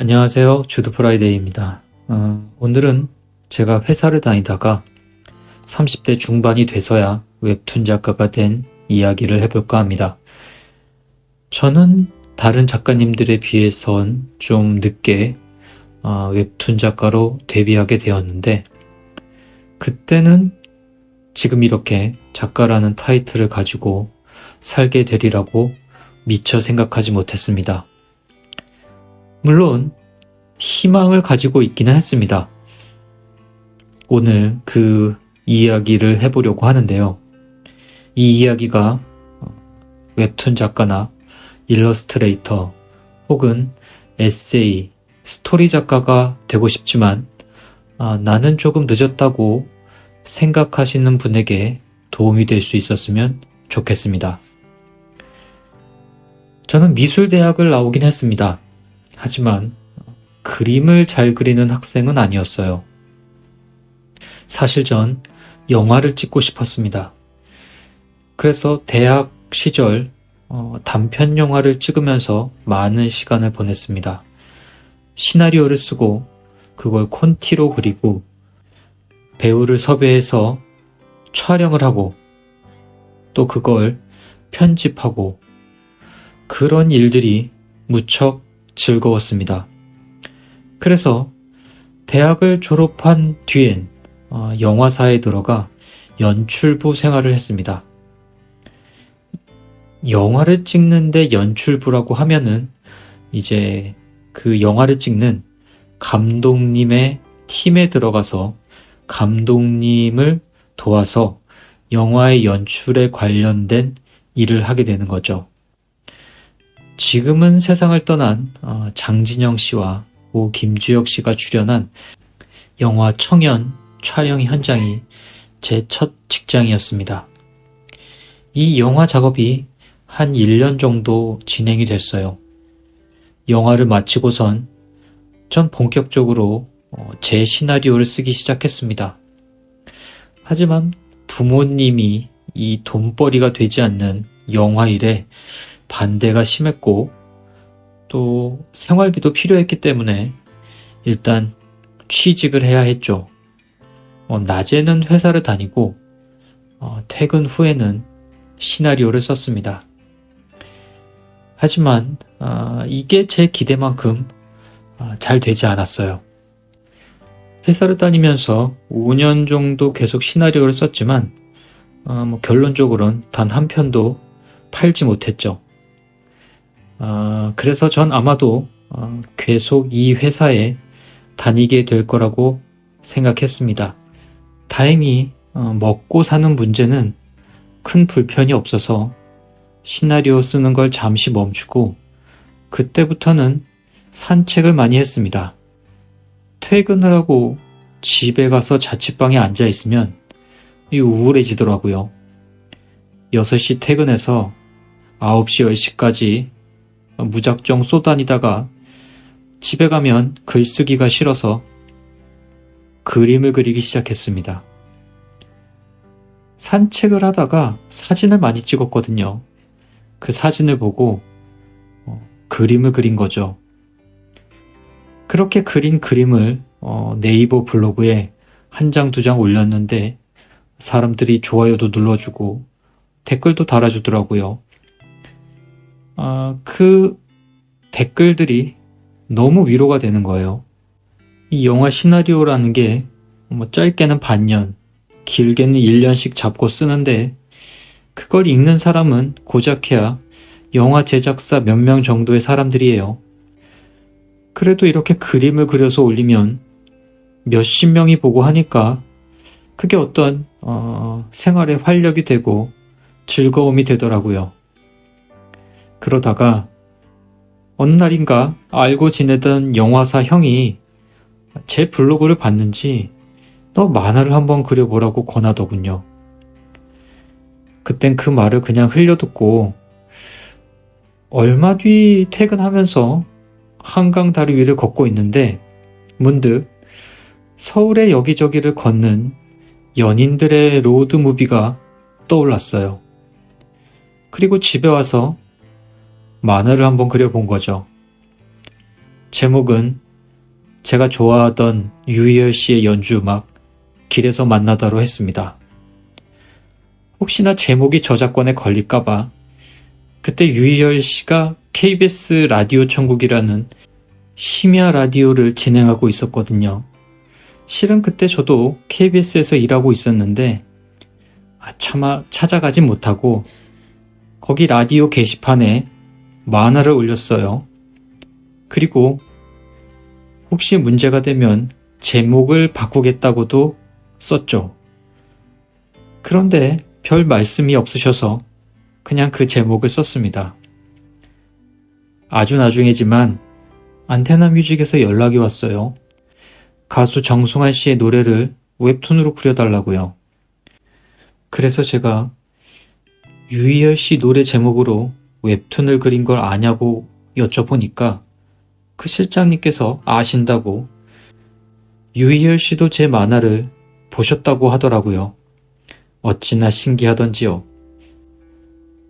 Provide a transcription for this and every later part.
안녕하세요. 주드프라이데이입니다. 오늘은 제가 회사를 다니다가 30대 중반이 돼서야 웹툰 작가가 된 이야기를 해볼까 합니다. 저는 다른 작가님들에 비해선 좀 늦게 웹툰 작가로 데뷔하게 되었는데, 그때는 지금 이렇게 작가라는 타이틀을 가지고 살게 되리라고 미처 생각하지 못했습니다. 물론 희망을 가지고 있기는 했습니다. 오늘 그 이야기를 해보려고 하는데요. 이 이야기가 웹툰 작가나 일러스트레이터 혹은 에세이, 스토리 작가가 되고 싶지만 나는 조금 늦었다고 생각하시는 분에게 도움이 될 수 있었으면 좋겠습니다. 저는 미술대학을 나오긴 했습니다. 하지만 그림을 잘 그리는 학생은 아니었어요. 사실 전 영화를 찍고 싶었습니다. 그래서 대학 시절 단편 영화를 찍으면서 많은 시간을 보냈습니다. 시나리오를 쓰고 그걸 콘티로 그리고 배우를 섭외해서 촬영을 하고 또 그걸 편집하고 그런 일들이 무척 즐거웠습니다. 그래서 대학을 졸업한 뒤엔 영화사에 들어가 연출부 생활을 했습니다. 영화를 찍는데 연출부라고 하면은 이제 그 영화를 찍는 감독님의 팀에 들어가서 감독님을 도와서 영화의 연출에 관련된 일을 하게 되는 거죠. 지금은 세상을 떠난 장진영 씨와 김주혁 씨가 출연한 영화 청년 촬영 현장이 제 첫 직장이었습니다. 이 영화 작업이 한 1년 정도 진행이 됐어요. 영화를 마치고선 전 본격적으로 제 시나리오를 쓰기 시작했습니다. 하지만 부모님이 이 돈벌이가 되지 않는 영화 일에 반대가 심했고 또 생활비도 필요했기 때문에 일단 취직을 해야 했죠. 낮에는 회사를 다니고 퇴근 후에는 시나리오를 썼습니다. 하지만 이게 제 기대만큼 잘 되지 않았어요. 회사를 다니면서 5년 정도 계속 시나리오를 썼지만 결론적으로는 단 한 편도 팔지 못했죠. 그래서 전 아마도 계속 이 회사에 다니게 될 거라고 생각했습니다. 다행히 먹고 사는 문제는 큰 불편이 없어서 시나리오 쓰는 걸 잠시 멈추고 그때부터는 산책을 많이 했습니다. 퇴근을 하고 집에 가서 자취방에 앉아 있으면 우울해지더라고요. 6시 퇴근해서 9시, 10시까지 무작정 쏘다니다가 집에 가면 글쓰기가 싫어서 그림을 그리기 시작했습니다. 산책을 하다가 사진을 많이 찍었거든요. 그 사진을 보고 그림을 그린 거죠. 그렇게 그린 그림을 네이버 블로그에 한 장, 두 장 올렸는데 사람들이 좋아요도 눌러주고 댓글도 달아주더라고요. 그 댓글들이 너무 위로가 되는 거예요. 이 영화 시나리오라는 게 짧게는 반년, 길게는 1년씩 잡고 쓰는데 그걸 읽는 사람은 고작해야 영화 제작사 몇 명 정도의 사람들이에요. 그래도 이렇게 그림을 그려서 올리면 몇십 명이 보고 하니까 그게 어떤 생활의 활력이 되고 즐거움이 되더라고요. 그러다가 어느 날인가 알고 지내던 영화사 형이 제 블로그를 봤는지 너 만화를 한번 그려보라고 권하더군요. 그땐 그 말을 그냥 흘려듣고 얼마 뒤 퇴근하면서 한강 다리 위를 걷고 있는데 문득 서울의 여기저기를 걷는 연인들의 로드무비가 떠올랐어요. 그리고 집에 와서 만화를 한번 그려본 거죠. 제목은 제가 좋아하던 유희열 씨의 연주 음악 길에서 만나다로 했습니다. 혹시나 제목이 저작권에 걸릴까봐 그때 유희열 씨가 KBS 라디오 천국이라는 심야 라디오를 진행하고 있었거든요. 실은 그때 저도 KBS에서 일하고 있었는데 차마 찾아가진 못하고 거기 라디오 게시판에 만화를 올렸어요. 그리고 혹시 문제가 되면 제목을 바꾸겠다고도 썼죠. 그런데 별 말씀이 없으셔서 그냥 그 제목을 썼습니다. 아주 나중이지만 안테나 뮤직에서 연락이 왔어요. 가수 정승환 씨의 노래를 웹툰으로 그려달라고요. 그래서 제가 유희열 씨 노래 제목으로 웹툰을 그린 걸 아냐고 여쭤보니까 그 실장님께서 아신다고 유희열 씨도 제 만화를 보셨다고 하더라고요. 어찌나 신기하던지요.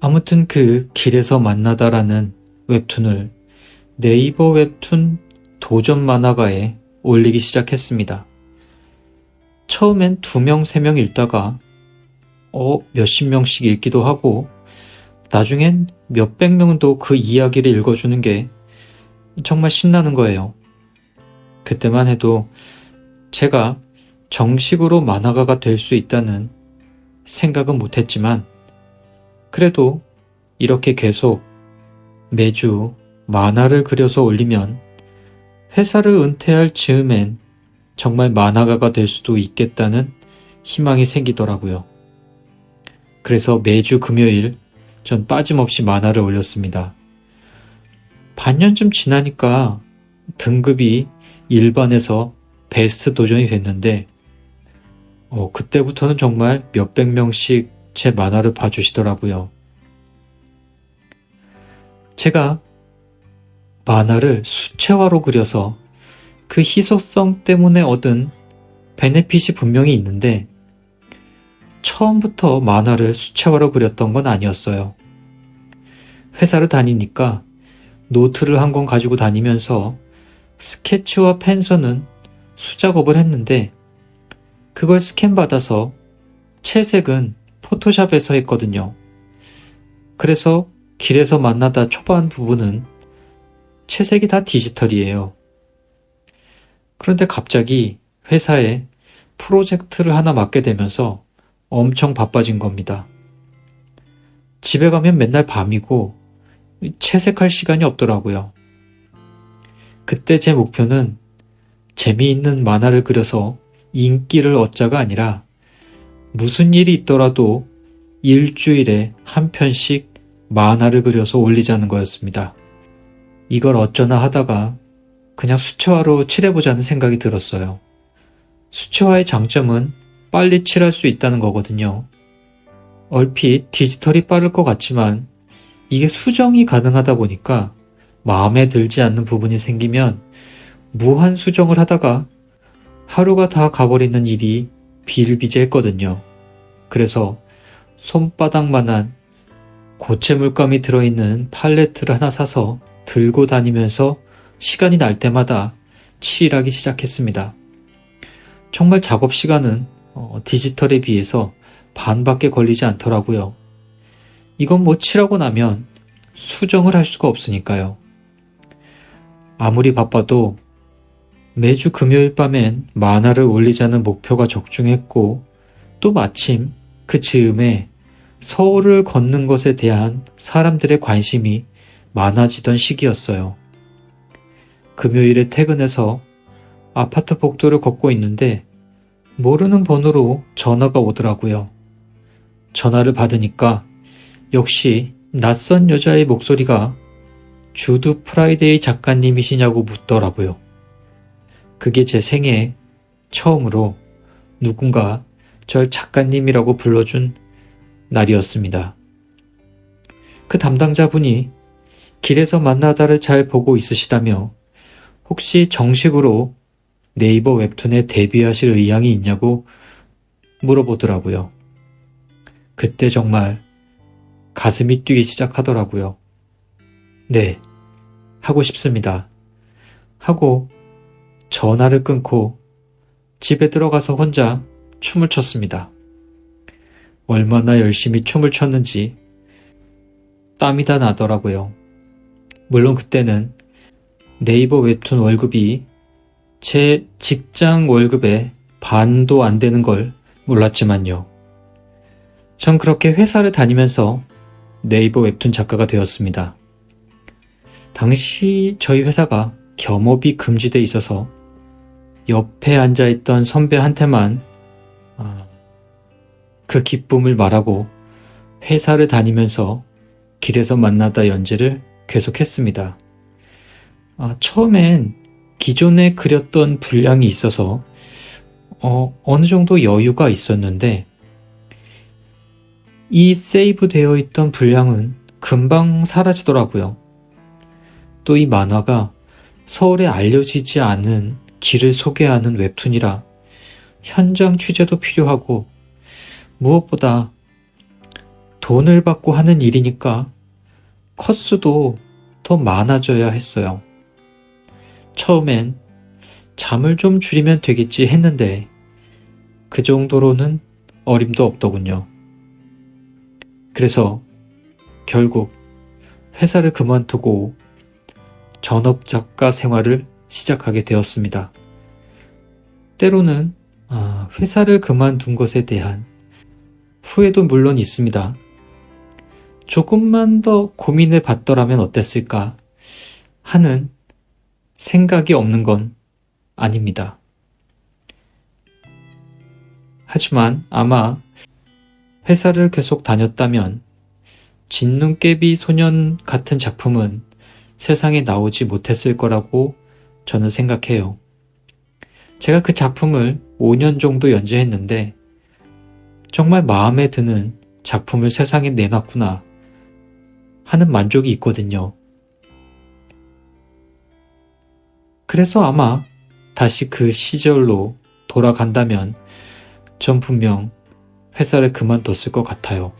아무튼 그 길에서 만나다라는 웹툰을 네이버 웹툰 도전 만화가에 올리기 시작했습니다. 처음엔 2명, 3명 읽다가 몇십 명씩 읽기도 하고 나중엔 몇백 명도 그 이야기를 읽어주는 게 정말 신나는 거예요. 그때만 해도 제가 정식으로 만화가가 될 수 있다는 생각은 못했지만 그래도 이렇게 계속 매주 만화를 그려서 올리면 회사를 은퇴할 즈음엔 정말 만화가가 될 수도 있겠다는 희망이 생기더라고요. 그래서 매주 금요일 전 빠짐없이 만화를 올렸습니다. 반년쯤 지나니까 등급이 일반에서 베스트 도전이 됐는데 그때부터는 정말 몇백 명씩 제 만화를 봐주시더라고요. 제가 만화를 수채화로 그려서 그 희소성 때문에 얻은 베네핏이 분명히 있는데 처음부터 만화를 수채화로 그렸던 건 아니었어요. 회사를 다니니까 노트를 한 권 가지고 다니면서 스케치와 펜서는 수작업을 했는데 그걸 스캔받아서 채색은 포토샵에서 했거든요. 그래서 길에서 만나다 초반 부분은 채색이 다 디지털이에요. 그런데 갑자기 회사에 프로젝트를 하나 맡게 되면서 엄청 바빠진 겁니다. 집에 가면 맨날 밤이고 채색할 시간이 없더라고요. 그때 제 목표는 재미있는 만화를 그려서 인기를 얻자가 아니라 무슨 일이 있더라도 일주일에 한 편씩 만화를 그려서 올리자는 거였습니다. 이걸 어쩌나 하다가 그냥 수채화로 칠해보자는 생각이 들었어요. 수채화의 장점은 빨리 칠할 수 있다는 거거든요. 얼핏 디지털이 빠를 것 같지만 이게 수정이 가능하다 보니까 마음에 들지 않는 부분이 생기면 무한 수정을 하다가 하루가 다 가버리는 일이 비일비재했거든요. 그래서 손바닥만한 고체 물감이 들어있는 팔레트를 하나 사서 들고 다니면서 시간이 날 때마다 칠하기 시작했습니다. 정말 작업 시간은 디지털에 비해서 반밖에 걸리지 않더라고요. 이건 뭐 칠하고 나면 수정을 할 수가 없으니까요. 아무리 바빠도 매주 금요일 밤엔 만화를 올리자는 목표가 적중했고 또 마침 그 즈음에 서울을 걷는 것에 대한 사람들의 관심이 많아지던 시기였어요. 금요일에 퇴근해서 아파트 복도를 걷고 있는데 모르는 번호로 전화가 오더라고요. 전화를 받으니까 역시 낯선 여자의 목소리가 주드 프라이데이 작가님이시냐고 묻더라고요. 그게 제 생애 처음으로 누군가 절 작가님이라고 불러준 날이었습니다. 그 담당자분이 길에서 만나다를 잘 보고 있으시다며 혹시 정식으로 네이버 웹툰에 데뷔하실 의향이 있냐고 물어보더라고요. 그때 정말 가슴이 뛰기 시작하더라고요. 네, 하고 싶습니다. 하고 전화를 끊고 집에 들어가서 혼자 춤을 췄습니다. 얼마나 열심히 춤을 췄는지 땀이 다 나더라고요. 물론 그때는 네이버 웹툰 월급이 제 직장 월급의 반도 안 되는 걸 몰랐지만요. 전 그렇게 회사를 다니면서 네이버 웹툰 작가가 되었습니다. 당시 저희 회사가 겸업이 금지돼 있어서 옆에 앉아있던 선배한테만 그 기쁨을 말하고 회사를 다니면서 길에서 만나다 연재를 계속했습니다. 처음엔 기존에 그렸던 분량이 있어서 어느 정도 여유가 있었는데 이 세이브 되어 있던 분량은 금방 사라지더라고요. 또 이 만화가 서울에 알려지지 않은 길을 소개하는 웹툰이라 현장 취재도 필요하고 무엇보다 돈을 받고 하는 일이니까 컷수도 더 많아져야 했어요. 처음엔 잠을 좀 줄이면 되겠지 했는데 그 정도로는 어림도 없더군요. 그래서 결국 회사를 그만두고 전업작가 생활을 시작하게 되었습니다. 때로는 회사를 그만둔 것에 대한 후회도 물론 있습니다. 조금만 더 고민해 봤더라면 어땠을까 하는 생각이 없는 건 아닙니다. 하지만 아마 회사를 계속 다녔다면 진눈깨비 소년 같은 작품은 세상에 나오지 못했을 거라고 저는 생각해요. 제가 그 작품을 5년 정도 연재했는데 정말 마음에 드는 작품을 세상에 내놨구나 하는 만족이 있거든요. 그래서 아마 다시 그 시절로 돌아간다면 전 분명 회사를 그만뒀을 것 같아요.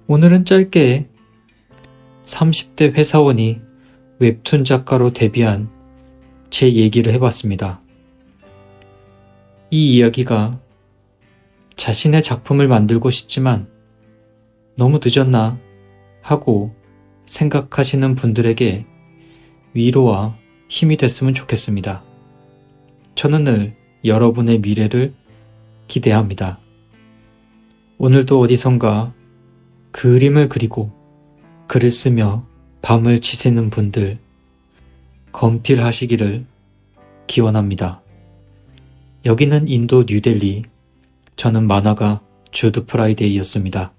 오늘은 짧게 30대 회사원이 웹툰 작가로 데뷔한 제 얘기를 해봤습니다. 이 이야기가 자신의 작품을 만들고 싶지만 너무 늦었나 하고 생각하시는 분들에게 위로와 힘이 됐으면 좋겠습니다. 저는 늘 여러분의 미래를 기대합니다. 오늘도 어디선가 그림을 그리고 글을 쓰며 밤을 지새는 분들 건필하시기를 기원합니다. 여기는 인도 뉴델리, 저는 만화가 주드 프라이데이였습니다.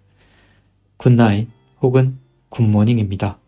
굿나잇 혹은 굿모닝입니다.